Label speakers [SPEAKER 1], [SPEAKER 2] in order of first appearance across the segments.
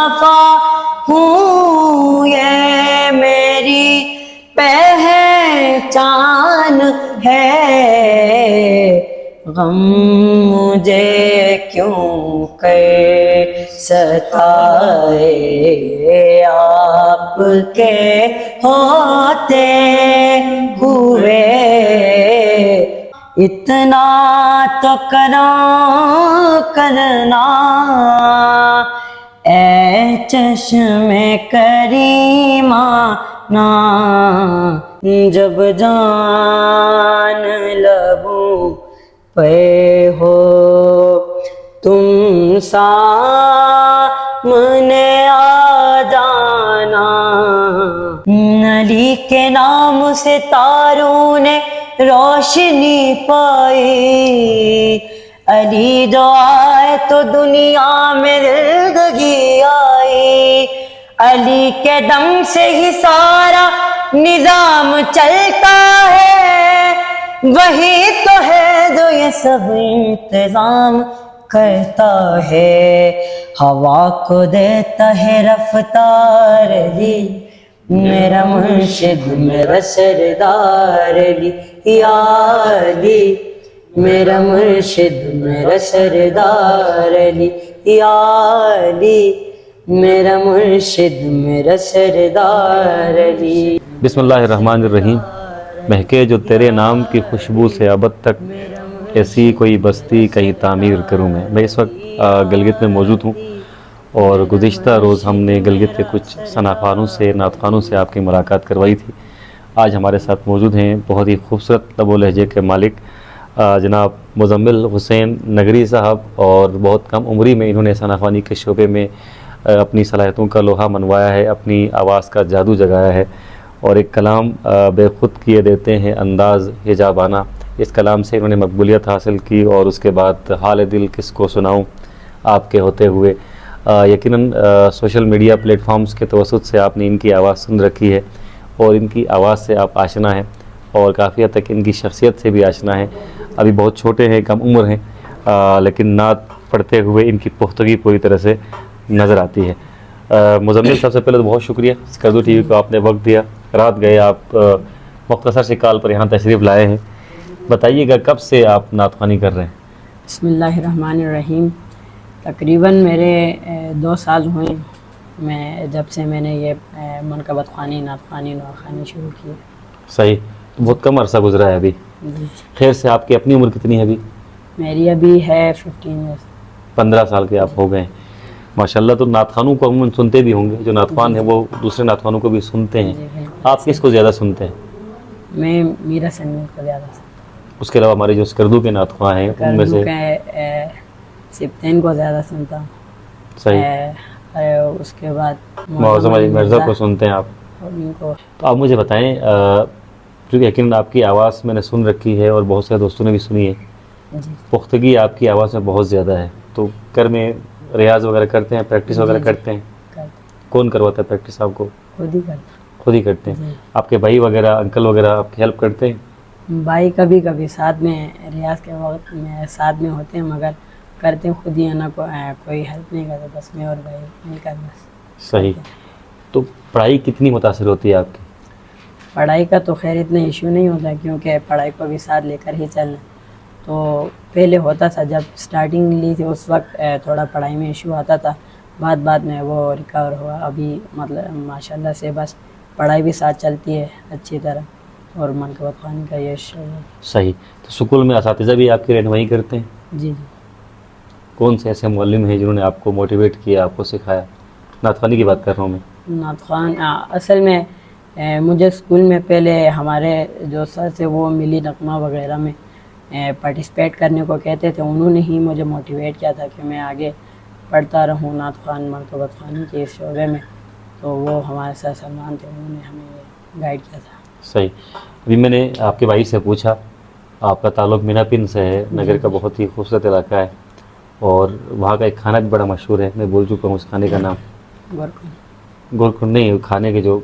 [SPEAKER 1] وفا ہوں، یہ میری پہچان ہے، غم مجھے کیوں کر ستائے، آپ کے ہوتے ہوئے اتنا تو کرنا اے چشم کریمانہ، جب جان لبوں پہ ہو تم سامنے آ جانا، علی کے نام سے تاروں نے روشنی پائی، علی جو آئے تو دنیا میں زندگی آئی، علی کے دم سے ہی سارا نظام چلتا ہے، وہی تو ہے جو یہ سب انتظام کرتا ہے، ہوا کو دیتا ہے رفتار علی، میرا مرشد میرا سردار علی، یا علی میرا مرشد میرا سردار علی، یا علی میرا مرشد میرا سردار علی۔
[SPEAKER 2] بسم اللہ الرحمن الرحیم۔ مہکے جو تیرے نام کی خوشبو سے ابد تک، ایسی کوئی بستی کہیں تعمیر کروں میں اس وقت گلگت میں موجود ہوں، اور گزشتہ روز ہم نے گلگت کے کچھ ثناخوانوں سے نعت خوانوں سے آپ کی ملاقات کروائی تھی۔ آج ہمارے ساتھ موجود ہیں بہت ہی خوبصورت لب و لہجے کے مالک جناب مزمل حسین نگری صاحب، اور بہت کم عمری میں انہوں نے ثناخوانی کے شعبے میں اپنی صلاحیتوں کا لوہا منوایا ہے، اپنی آواز کا جادو جگایا ہے، اور ایک کلام بے خود کیے دیتے ہیں انداز حجابانہ، اس کلام سے انہوں نے مقبولیت حاصل کی، اور اس کے بعد حال دل کس کو سناؤں آپ کے ہوتے ہوئے، یقیناً سوشل میڈیا پلیٹ فارمز کے توسط سے آپ نے ان کی آواز سن رکھی ہے، اور ان کی آواز سے آپ آشنا ہیں، اور کافی حد تک ان کی شخصیت سے بھی آشنا ہیں۔ ابھی بہت چھوٹے ہیں، کم عمر ہیں، لیکن نعت پڑھتے ہوئے ان کی پختگی پوری طرح سے نظر آتی ہے۔ مزمل صاحب سے پہلے تو بہت شکریہ، اسکردو ٹی وی کو آپ نے وقت دیا، رات گئے آپ مختصر سی کال پر یہاں تشریف لائے ہیں، بتائیے گا کب سے آپ نعت خوانی کر رہے ہیں؟
[SPEAKER 1] بسم اللہ الرحمن الرحیم۔ تقریباً میرے 2 سال ہوئے میں جب سے میں نے یہ منقبت خوانی نعت خوانی نوخوانی شروع کی۔
[SPEAKER 2] صحیح، بہت کم عرصہ گزرا ہے ابھی۔
[SPEAKER 1] جی،
[SPEAKER 2] خیر سے آپ کی اپنی عمر کتنی ہے ابھی؟
[SPEAKER 1] میری ابھی ہے 15 ایئرس۔
[SPEAKER 2] 15 سال کے آپ ہو گئے ہیں ماشاءاللہ۔ تو نعت خوانوں کو عموماً سنتے بھی ہوں گے، جو نعت خوان ہیں وہ دوسرے نعت خوانوں کو بھی سنتے ہیں،
[SPEAKER 1] جی بالکل۔
[SPEAKER 2] آپ کس کو زیادہ سنتے ہیں؟
[SPEAKER 1] میں میرا سننے کو زیادہ
[SPEAKER 2] اس کے علاوہ ہمارے جو اسکردو کے نعت خواں ہیں ان میں سے
[SPEAKER 1] سبتین کو زیادہ سنتا ہوں۔
[SPEAKER 2] صحیح،
[SPEAKER 1] اس کے بعد
[SPEAKER 2] معظم علی مرزا کو سنتے ہیں آپ۔
[SPEAKER 1] ان کو
[SPEAKER 2] تو آپ مجھے بتائیں، چونکہ یقیناً آپ کی آواز میں نے سن رکھی ہے اور بہت سے دوستوں نے بھی سنی ہے،
[SPEAKER 1] جی
[SPEAKER 2] پختگی آپ کی آواز میں بہت زیادہ ہے، تو گھر میں ریاض وغیرہ کرتے ہیں، پریکٹس وغیرہ کرتے ہیں؟ کون کرواتا ہے پریکٹس آپ کو؟
[SPEAKER 1] خود ہی کرتا
[SPEAKER 2] خود ہی کرتے ہیں؟ آپ کے بھائی وغیرہ انکل وغیرہ آپ کی ہیلپ کرتے ہیں؟
[SPEAKER 1] ہوں۔ بھائی کبھی کبھی ساتھ میں ریاض کے وقت میں ساتھ میں ہوتے ہیں، مگر کرتے ہیں خود ہی، ہے نا، کوئی ہیلپ نہیں کرتا، بس میں اور بھائی مل کر بس۔
[SPEAKER 2] صحیح۔ تو پڑھائی کتنی متاثر ہوتی ہے آپ کی؟
[SPEAKER 1] پڑھائی کا تو خیر اتنا ایشو نہیں ہوتا، کیونکہ پڑھائی کو بھی ساتھ لے کر ہی چلنا۔ تو پہلے ہوتا تھا جب سٹارٹنگ لی تھی اس وقت تھوڑا پڑھائی میں ایشو آتا تھا، بعد میں وہ ریکور ہوا۔ ابھی مطلب ماشاءاللہ سے بس پڑھائی بھی ساتھ چلتی ہے اچھی طرح، اور منقبت خوانی کا یہ شعبہ۔
[SPEAKER 2] صحیح۔ تو سکول میں اساتذہ بھی آپ کی رہنمائی کرتے ہیں؟
[SPEAKER 1] جی جی۔
[SPEAKER 2] کون سے ایسے معلم ہیں جنہوں نے آپ کو موٹیویٹ کیا، آپ کو سکھایا؟ نعت خوانی کی بات کر رہا ہوں میں۔
[SPEAKER 1] نعت خوان اصل میں مجھے اسکول میں پہلے ہمارے جو سر تھے وہ ملی نغمہ وغیرہ میں پارٹیسپیٹ کرنے کو کہتے تھے، انہوں نے ہی مجھے موٹیویٹ کیا تھا کہ میں آگے پڑھتا رہوں نعت خوان منقبت خوانی کے اس شعبے میں۔ تو وہ ہمارے سر سلمان تھے، انہوں نے ہمیں گائیڈ کیا تھا۔
[SPEAKER 2] صحیح۔ ابھی میں نے آپ کے بھائی سے پوچھا، آپ کا تعلق مینا پن سے ہے، نگر کا بہت ہی خوبصورت علاقہ ہے، اور وہاں کا ایک کھانا بھی بڑا مشہور ہے، میں بول چکا ہوں اس کھانے کا نام۔
[SPEAKER 1] گورکن
[SPEAKER 2] گورکن نہیں، کھانے کے جو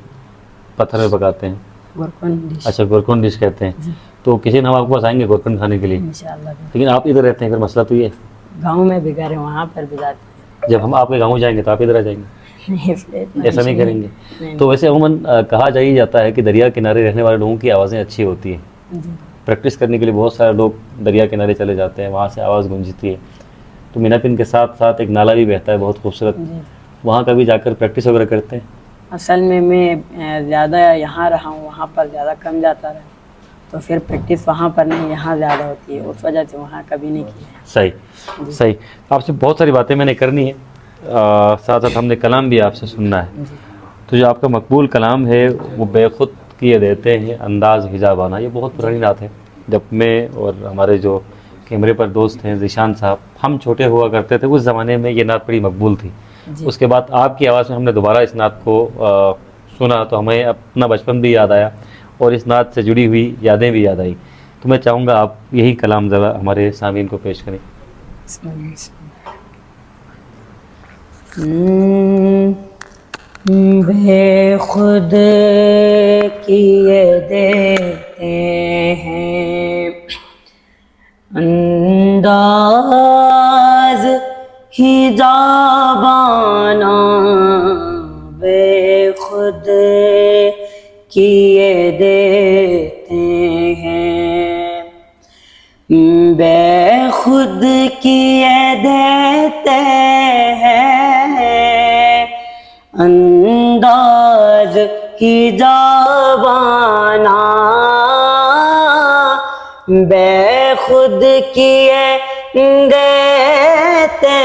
[SPEAKER 2] پتھر میں پکاتے ہیں۔
[SPEAKER 1] گورکن ڈش۔
[SPEAKER 2] اچھا، گورکن ڈش کہتے ہیں۔
[SPEAKER 1] جی
[SPEAKER 2] تو کسی دن ہم آپ کے پاس آئیں گے گورکن کھانے کے لیے،
[SPEAKER 1] انشاءاللہ۔
[SPEAKER 2] لیکن آپ ادھر رہتے ہیں، پھر مسئلہ تو یہ ہے
[SPEAKER 1] گاؤں میں بھی گھر ہے، وہاں پر بھی جاتے ہیں
[SPEAKER 2] جب ہم آپ کے گاؤں جائیں گے تو آپ ادھر آ جائیں گے۔
[SPEAKER 1] نہیں فلیٹ
[SPEAKER 2] ایسا نہیں کریں گے؟
[SPEAKER 1] نہیں۔
[SPEAKER 2] تو ویسے عموماً کہا جا ہی جاتا ہے کہ دریا کنارے رہنے والے لوگوں کی آوازیں اچھی ہوتی ہیں.
[SPEAKER 1] جی
[SPEAKER 2] پریکٹس کرنے کے لیے بہت سارے لوگ دریا کنارے چلے جاتے ہیں, وہاں سے آواز گونجتی ہے. تو مینا پن کے ساتھ ساتھ ایک نالا بھی بہتا ہے بہت خوبصورت,
[SPEAKER 1] جی.
[SPEAKER 2] وہاں کبھی جا کر پریکٹس وغیرہ کرتے ہیں؟
[SPEAKER 1] اصل میں زیادہ یہاں رہا ہوں, وہاں پر زیادہ کم جاتا رہا, تو پھر پریکٹس وہاں پر نہیں یہاں زیادہ ہوتی ہے, اس وجہ سے وہاں کبھی نہیں کی ہے.
[SPEAKER 2] صحیح صحیح. آپ سے بہت ساری باتیں میں نے کرنی ہے, ساتھ ساتھ ہم نے کلام بھی آپ سے سننا ہے.
[SPEAKER 1] جی
[SPEAKER 2] تو جو آپ کا مقبول کلام ہے وہ بے خود کیے دیتے ہیں انداز حجابانہ, یہ بہت پرانی نعت ہے. جب میں اور ہمارے جو کیمرے پر دوست ہیں ذیشان صاحب, ہم چھوٹے ہوا کرتے تھے اس زمانے میں یہ نعت بڑی مقبول تھی.
[SPEAKER 1] جی
[SPEAKER 2] اس کے بعد آپ کی آواز میں ہم نے دوبارہ اس نعت کو سنا تو ہمیں اپنا بچپن بھی یاد آیا اور اس نعت سے جڑی ہوئی یادیں بھی یاد آئی. تو میں چاہوں گا آپ یہی کلام ذرا ہمارے سامعین کو پیش کریں.
[SPEAKER 1] بے خود کیے دیتے ہیں انداز حجابانہ, بے خود کیے دیتے ہیں, بے خود کیے دیتے ہیں انداز حجابانہ, بے خود کیے دیتے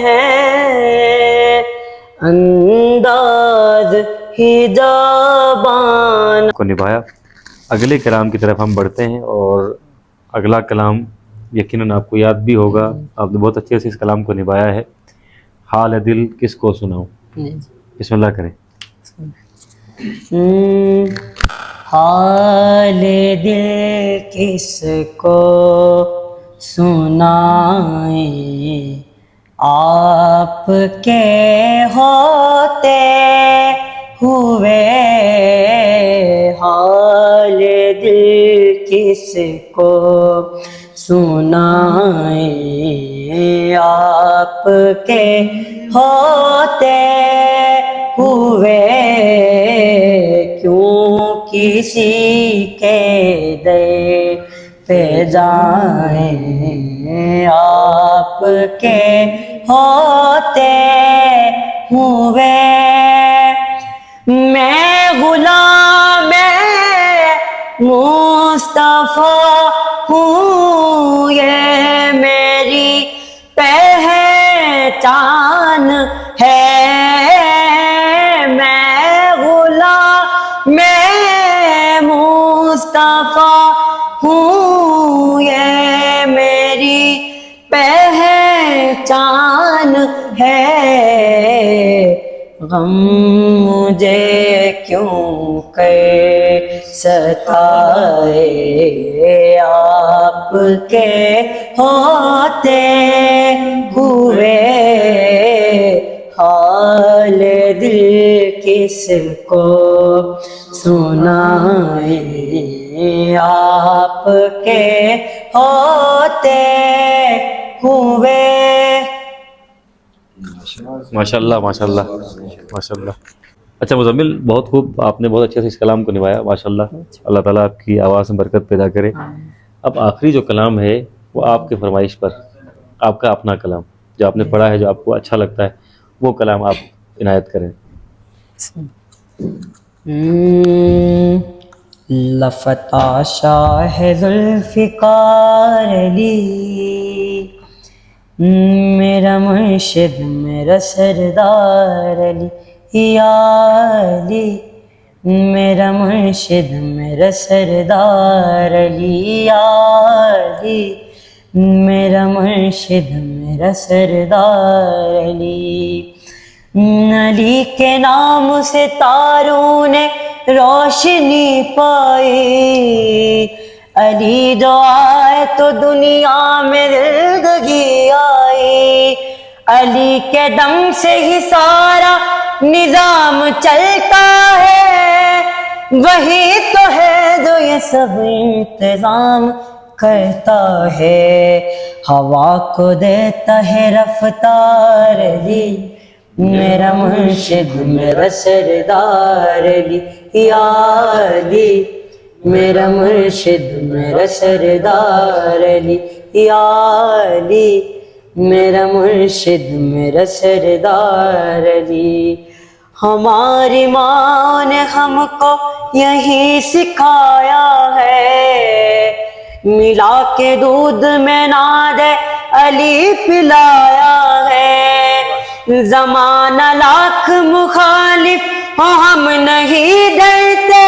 [SPEAKER 1] ہیں انداز حجابانہ.
[SPEAKER 2] کو نبھایا. اگلے کلام کی طرف ہم بڑھتے ہیں اور اگلا کلام یقیناً آپ کو یاد بھی ہوگا, آپ نے بہت اچھے سے اس کلام کو نبھایا ہے. حال دل کس کو سناؤں. بسم اللہ کریں.
[SPEAKER 1] حال دل کس کو سنائیں, آپ کے ہوتے ہوئے, حال دل کس کو سنائیں, آپ کے ہوتے ہوئے, کیوں کسی کے دے پہ جائیں, آپ کے ہوتے ہوئے, میں غلام مصطفیٰ ہوں, یہ میری پہچان ہے, میں غلام مصطفیٰ ہوں, یہ میری پہچان ہے, غم مجھے کیوں کہ ستائے, آپ کے ہوتے ہوئے, حال دل کس کو سنائیں, آپ کے ہوتے ہوئے.
[SPEAKER 2] ماشاء اللہ ماشاء اللہ ماشاء اللہ. اچھا مزمل, بہت خوب, آپ نے بہت اچھے سے اس کلام کو نبھایا ماشاء اللہ. اللہ تعالیٰ آپ کی آواز میں برکت پیدا کرے. اب آخری جو کلام ہے وہ آپ کے فرمائش پر, آپ کا اپنا کلام جو آپ نے پڑھا ہے, جو آپ کو اچھا لگتا ہے, وہ کلام آپ عنایت کریں.
[SPEAKER 1] لفتہ شاہ ذوالفقار علی, میرا مرشد میرا سردار علی, یا علی میرا مرشد میرا سردار علی, یا علی میرا مرشد میرا سردار علی. علی کے نام سے تاروں نے روشنی پائی, علی جو آئے تو دنیا میں زندگی آئی, علی کے دم سے ہی سارا نظام چلتا ہے, وہی تو ہے جو یہ سب انتظام کرتا ہے, ہوا کو دیتا ہے رفتار علی, میرا مرشد میرا سردار علی یا علی، میرا مرشد میرا سردار علی یا علی، میرا مرشد میرا سردار علی۔ ہماری ماں نے ہم کو یہی سکھایا ہے، ملا کے دودھ میں ناد علی پلایا ہے۔ زمانہ لاکھ مخالف ہو ہم نہیں ڈرتے،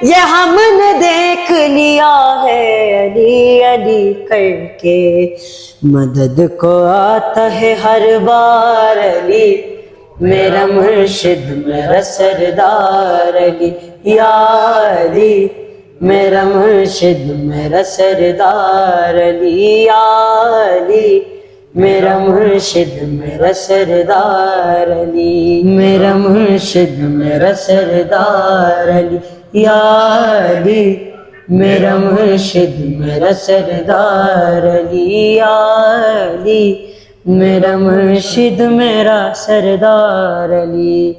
[SPEAKER 1] یہ ہم نے دیکھ لیا ہے علی علی کر کے مدد کو آتا ہے ہر بار علی، میرا مرشد میرا سردار علی یا علی، میرا مرشد میرا سردار علی یا علی، میرا مرشد میرا سردار علی، میرا مرشد میرا سردار علی یا علی، میرا مرشد میرا سردار علی یا علی، میرا مرشد میرا سردار علی۔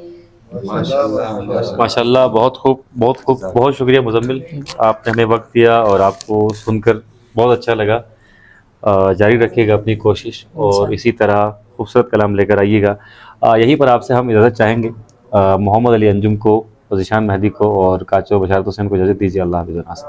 [SPEAKER 2] ماشاء اللہ، بہت خوب بہت خوب، بہت شکریہ مزمل، آپ نے ہمیں وقت دیا اور آپ کو سن کر بہت اچھا لگا۔ جاری رکھیے گا اپنی کوشش اور اسی طرح خوبصورت کلام لے کر آئیے گا۔ یہیں پر آپ سے ہم اجازت چاہیں گے، محمد علی انجم کو، ذیشان مہدی کو اور کاچو بشارت حسین کو اجازت دیجیے۔ اللہ حافظ۔